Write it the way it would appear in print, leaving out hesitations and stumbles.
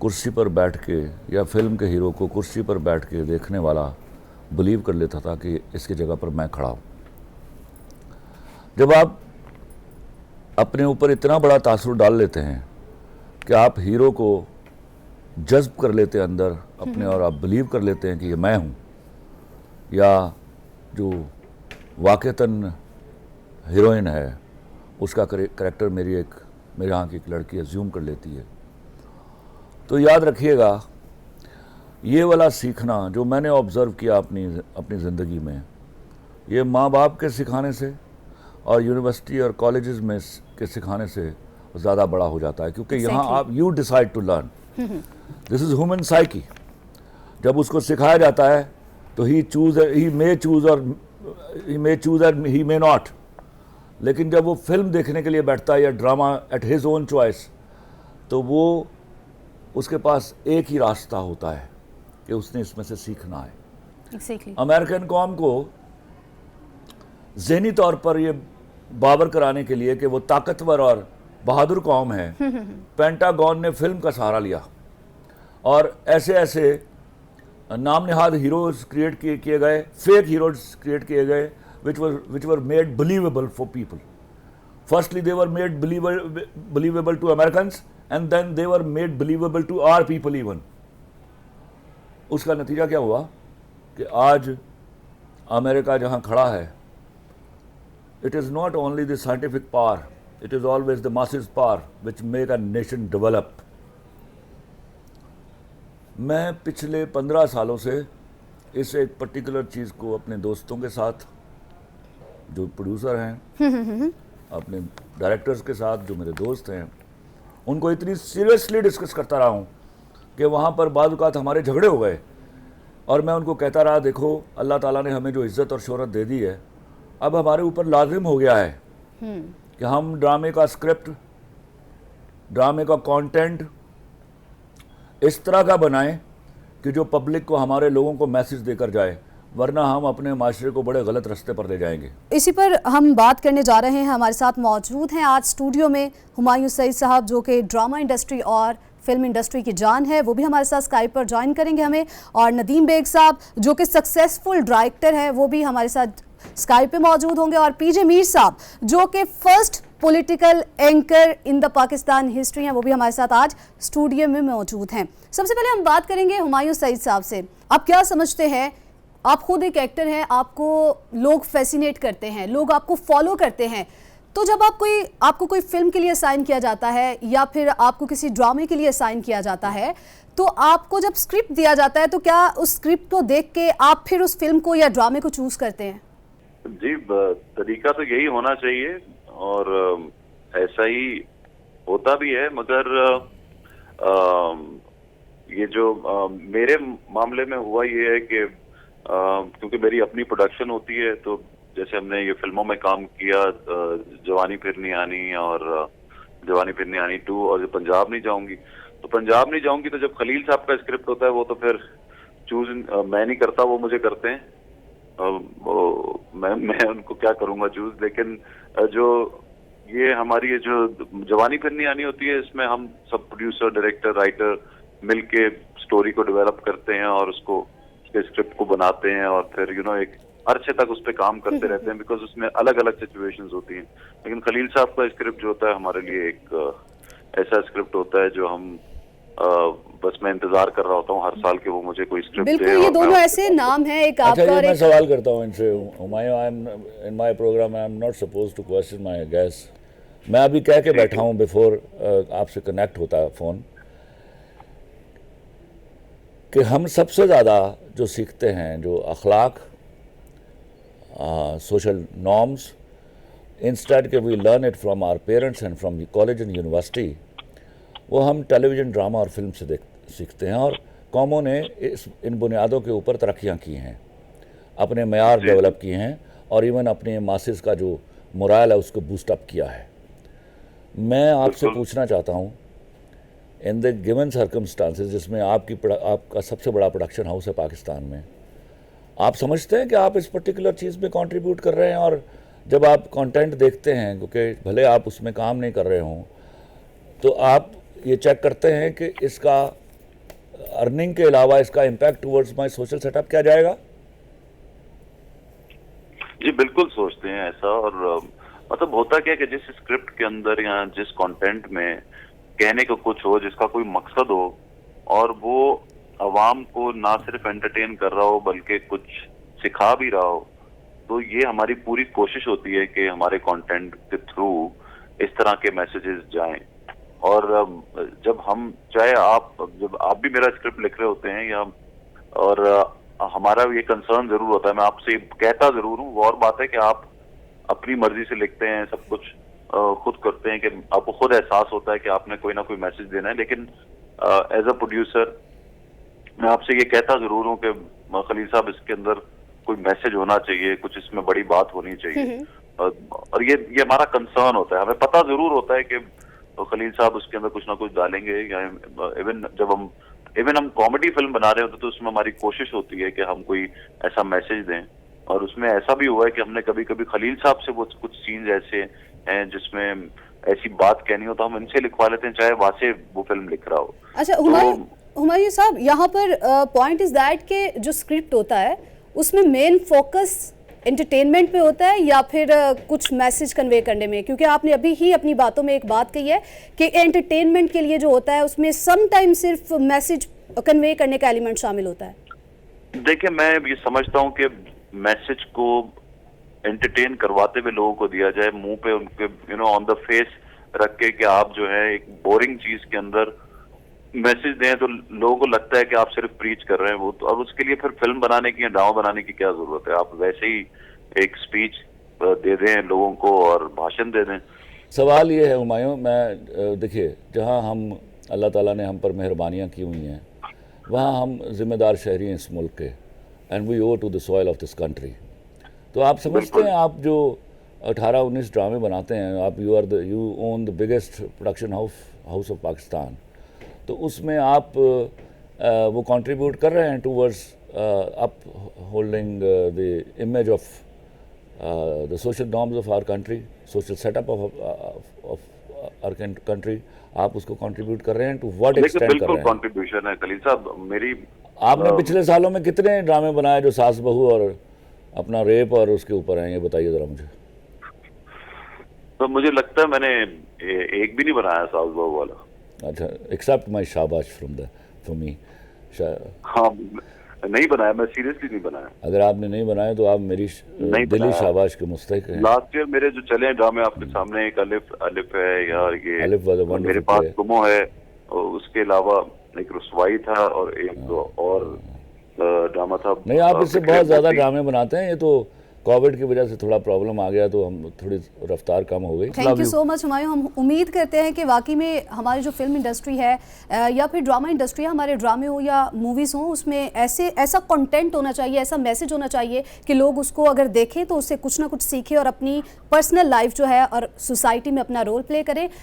कुर्सी पर बैठ के या फिल्म के हीरो को कुर्सी पर बैठ के देखने वाला बिलीव कर लेता था कि इसकी जगह पर मैं खड़ा हूँ। जब आप अपने ऊपर इतना बड़ा तासुर डाल लेते हैं कि आप हीरो को जज्ब कर लेते हैं अंदर अपने और आप बिलीव कर लेते हैं कि ये मैं हूँ, या जो वाक़तन हीरोइन है उसका करेक्टर मेरे यहाँ की एक लड़की एज्यूम कर लेती है, तो याद रखिएगा ये वाला सीखना जो मैंने ऑब्ज़र्व किया अपनी ज़िंदगी में, ये माँ बाप के सिखाने से और यूनिवर्सिटी और कॉलेजेस में के सिखाने से ज़्यादा बड़ा हो जाता है, क्योंकि यहाँ आप you decide to learn, this is human psyche. जब उसको सिखाया जाता है तो ही मे चूज और ही मे नॉट, लेकिन जब वो फिल्म देखने के लिए बैठता है या drama at his own choice, तो वो उसके पास एक ही रास्ता होता है कि उसने इसमें से सीखना है। अमेरिकन कौम को ज़हनी तौर पर ये बावर कराने के लिए कि वो ताकतवर और बहादुर कौम है, पेंटागन ने फिल्म का सहारा लिया और ऐसे ऐसे नाम निहाद हीरोज क्रिएट किए गए, फेक हीरोज क्रिएट किए गए, which were made believable for people. Firstly, they were made believable to Americans, and then they were made believable to our people even. उसका नतीजा क्या हुआ कि आज अमेरिका जहां खड़ा है, it is not only the scientific power, it is always the masses power which make a nation develop. मैं पिछले 15 सालों से इस एक पर्टिकुलर चीज़ को अपने दोस्तों के साथ जो प्रोड्यूसर हैं, अपने डायरेक्टर्स के साथ जो मेरे दोस्त हैं, उनको इतनी सीरियसली डिस्कस करता रहा हूँ कि वहाँ पर बाद औक़ात हमारे झगड़े हो गए और मैं उनको कहता रहा, देखो अल्लाह ताला ने हमें जो इज़्ज़त और शोहरत दे दी है, अब हमारे ऊपर लाजिम हो गया है कि हम ड्रामे का स्क्रिप्ट, ड्रामे का कंटेंट इस तरह का बनाएं कि जो पब्लिक को, हमारे लोगों को मैसेज देकर जाए, वरना हम अपने माशरे को बड़े गलत रास्ते पर ले जाएंगे। इसी पर हम बात करने जा रहे हैं। हमारे साथ मौजूद हैं आज स्टूडियो में हुमायूं सईद साहब, जो कि ड्रामा इंडस्ट्री और फिल्म इंडस्ट्री की जान है, वो भी हमारे साथ स्काइप पर ज्वाइन करेंगे हमें, और नदीम बेग साहब जो कि सक्सेसफुल डायरेक्टर हैं, वो भी हमारे साथ स्काइप पे मौजूद होंगे, और पीजे मीर साहब जो कि first political anchor in the Pakistan history हैं, वो भी हमारे साथ आज स्टूडियो में मौजूद हैं। सबसे पहले हम बात करेंगे हुमायूं सईद साहब से। आप क्या समझते हैं, आप खुद एक एक्टर हैं, आपको लोग फैसिनेट करते हैं, लोग आपको फॉलो करते हैं, तो जब आपको कोई फिल्म के लिए साइन किया जाता है या फिर आपको किसी ड्रामे के लिए साइन किया जाता है, तो आपको जब स्क्रिप्ट दिया जाता है तो क्या उस स्क्रिप्ट को देख के आप फिर उस फिल्म को या ड्रामे को चूज करते हैं? जी, तरीका तो यही होना चाहिए और ऐसा ही होता भी है, मगर ये जो मेरे मामले में हुआ ये है कि क्योंकि मेरी अपनी प्रोडक्शन होती है, तो जैसे हमने ये फिल्मों में काम किया, जवानी फिर नहीं आनी और जवानी फिर नहीं आनी 2, और पंजाब नहीं जाऊंगी, तो पंजाब नहीं जाऊंगी तो जब खलील साहब का स्क्रिप्ट होता है वो तो फिर चूज मैं नहीं करता, वो मुझे करते हैं, मैं उनको क्या करूंगा चूज। लेकिन जो ये हमारी ये जो जवानी फिर नहीं आनी होती है, इसमें हम सब प्रोड्यूसर, डायरेक्टर, राइटर मिलके स्टोरी को डेवलप करते हैं और उसको स्क्रिप्ट को बनाते हैं और फिर एक अरसे तक उस पर काम करते रहते हैं, बिकॉज उसमें अलग अलग सिचुएशंस होती हैं। लेकिन खलील साहब का स्क्रिप्ट जो होता है हमारे लिए एक ऐसा स्क्रिप्ट होता है जो हम बस मैं इंतजार कर रहा होता हूँ हर साल के वो मुझे कोई स्क्रिप्ट दे। बिल्कुल, ये दोनों ऐसे नाम है, एक आपका और मैं सवाल करता हूँ इनसे, Humayun, in my program I am not supposed to question my guest, मैं अभी कह के बैठा हूँ बिफोर आपसे कनेक्ट होता है फोन, कि हम सबसे ज़्यादा जो सीखते हैं, जो अखलाक, सोशल नॉर्म्स, इंस्टेड के we learn it from our parents and from college and university, वो हम टेलीविज़न, ड्रामा और फिल्म से सीखते हैं। और कौमों ने इन बुनियादों के ऊपर तरक्कियाँ की हैं, अपने मयार डेवलप किए हैं और इवन अपने मासेस का जो मोरल है उसको बूस्ट अप किया है। मैं आपसे पूछना चाहता हूँ, इन द गिवन सर्कमस्टांसेस जिसमें आपका सबसे बड़ा प्रोडक्शन हाउस है पाकिस्तान में, आप समझते हैं कि आप इस पर्टिकुलर चीज़ में कंट्रीब्यूट कर रहे हैं? और जब आप कंटेंट देखते हैं, क्योंकि भले आप उसमें काम नहीं कर रहे हों, तो आप ये चेक करते हैं कि इसका अर्निंग के अलावा इसका impact towards my social setup क्या जाएगा? जी बिल्कुल सोचते हैं ऐसा। और मतलब होता क्या है कि जिस स्क्रिप्ट के अंदर या जिस कंटेंट में कहने को कुछ हो, जिसका कोई मकसद हो और वो अवाम को ना सिर्फ एंटरटेन कर रहा हो बल्कि कुछ सिखा भी रहा हो, तो ये हमारी पूरी कोशिश होती है कि हमारे कंटेंट के थ्रू इस तरह के मैसेजेस जाएं। और जब हम जब आप भी मेरा स्क्रिप्ट लिख रहे होते हैं या और हमारा ये कंसर्न जरूर होता है, मैं आपसे कहता जरूर हूँ, वो और बात है कि आप अपनी मर्जी से लिखते हैं, सब कुछ खुद करते हैं कि आपको खुद एहसास होता है कि आपने कोई ना कोई मैसेज देना है। लेकिन एज अ प्रोड्यूसर मैं आपसे ये कहता जरूर हूँ कि खलील साहब इसके अंदर कोई मैसेज होना चाहिए, कुछ इसमें बड़ी बात होनी चाहिए। और ये हमारा कंसर्न होता है। हमें पता जरूर होता है कि खलील साहब उसके अंदर कुछ ना कुछ डालेंगे, या इवन हम कॉमेडी फिल्म बना रहे होते तो उसमें हमारी कोशिश होती है कि हम कोई ऐसा मैसेज दें। और उसमें ऐसा भी हुआ है कि हमने कभी कभी खलील साहब से वो कुछ सीन्स ऐसे हैं जिसमें ऐसी बात कहनी हो तो हम इनसे लिखवा लेते हैं, चाहे वहां से वो फिल्म लिख रहा हो। अच्छा हुमायूं साहब, यहाँ पर पॉइंट इज दैट के जो स्क्रिप्ट होता है उसमें मेन फोकस एंटरटेनमेंट पे होता है या फिर कुछ मैसेज कन्वे करने में? क्योंकि आपने अभी ही अपनी बातों में एक बात कही है कि एंटरटेनमेंट के लिए जो होता है उसमें सम टाइम सिर्फ मैसेज कन्वे करने का एलिमेंट शामिल होता है। देखिए, मैं ये समझता हूँ कि मैसेज को एंटरटेन करवाते हुए लोगों को दिया जाए, मुंह पे उनके ऑन द फेस रख के कि आप जो है एक बोरिंग चीज के अंदर मैसेज दें तो लोगों को लगता है कि आप सिर्फ प्रीच कर रहे हैं वो तो। और उसके लिए फिर फिल्म बनाने की या ड्रामा बनाने की क्या जरूरत है? आप वैसे ही एक स्पीच दे दें लोगों को और भाषण दे दें। सवाल ये है हुमायूं, मैं देखिए, जहाँ हम अल्लाह ताला ने हम पर मेहरबानियाँ की हुई हैं वहाँ हम जिम्मेदार शहरी हैं इस मुल्क के, and we owe to the soil of this country. तो आप समझते हैं, आप जो 18-19 ड्रामे बनाते हैं, आप you own the biggest production house of Pakistan, तो उसमें आप वो कंट्रीब्यूट कर रहे हैं towards upholding the image of the social norms of our country, social setup of our country. आप उसको कंट्रीब्यूट कर रहे हैं, टू व्हाट एक्सटेंट कर रहे हैं? कंट्रीब्यूशन है खलील साहब मेरी। आपने पिछले सालों में कितने ड्रामे बनाए जो सास बहू और अपना रेप और उसके ऊपर हैं, ये बताइए जरा मुझे। तो मुझे लगता है मैंने एक भी नहीं बनाया सास बहू वाला। अच्छा, एक्सेप्ट माई शाबाश फ्रॉम मी। हाँ, नहीं बनाया, मैं सीरियसली नहीं बनाया। अगर आपने नहीं बनाया तो आप मेरी दिली शाबाश के मुस्तहिक हैं। लास्ट ईयर मेरे जो चले ड्रामे आपके सामने, एक अलिफ है यार, ये अलिफ वाज अ मेरे पास गुमो है, और उसके अलावा एक रुसवाई था और एक और ड्रामा था। नहीं, आप इससे बहुत ज़्यादा ड्रामे बनाते हैं। ये तो कोविड की वजह से थोड़ा प्रॉब्लम आ गया तो हम थोड़ी रफ्तार कम हो गई। Thank you so much Humayun. हम उम्मीद करते हैं कि वाकई में हमारी जो फिल्म इंडस्ट्री है या फिर ड्रामा इंडस्ट्री है, हमारे ड्रामे हो या मूवीज़ हो, उसमें ऐसा कंटेंट होना चाहिए, ऐसा मैसेज होना चाहिए कि लोग उसको अगर देखें तो उससे कुछ ना कुछ सीखें और अपनी पर्सनल लाइफ जो है और सोसाइटी में अपना रोल प्ले करें।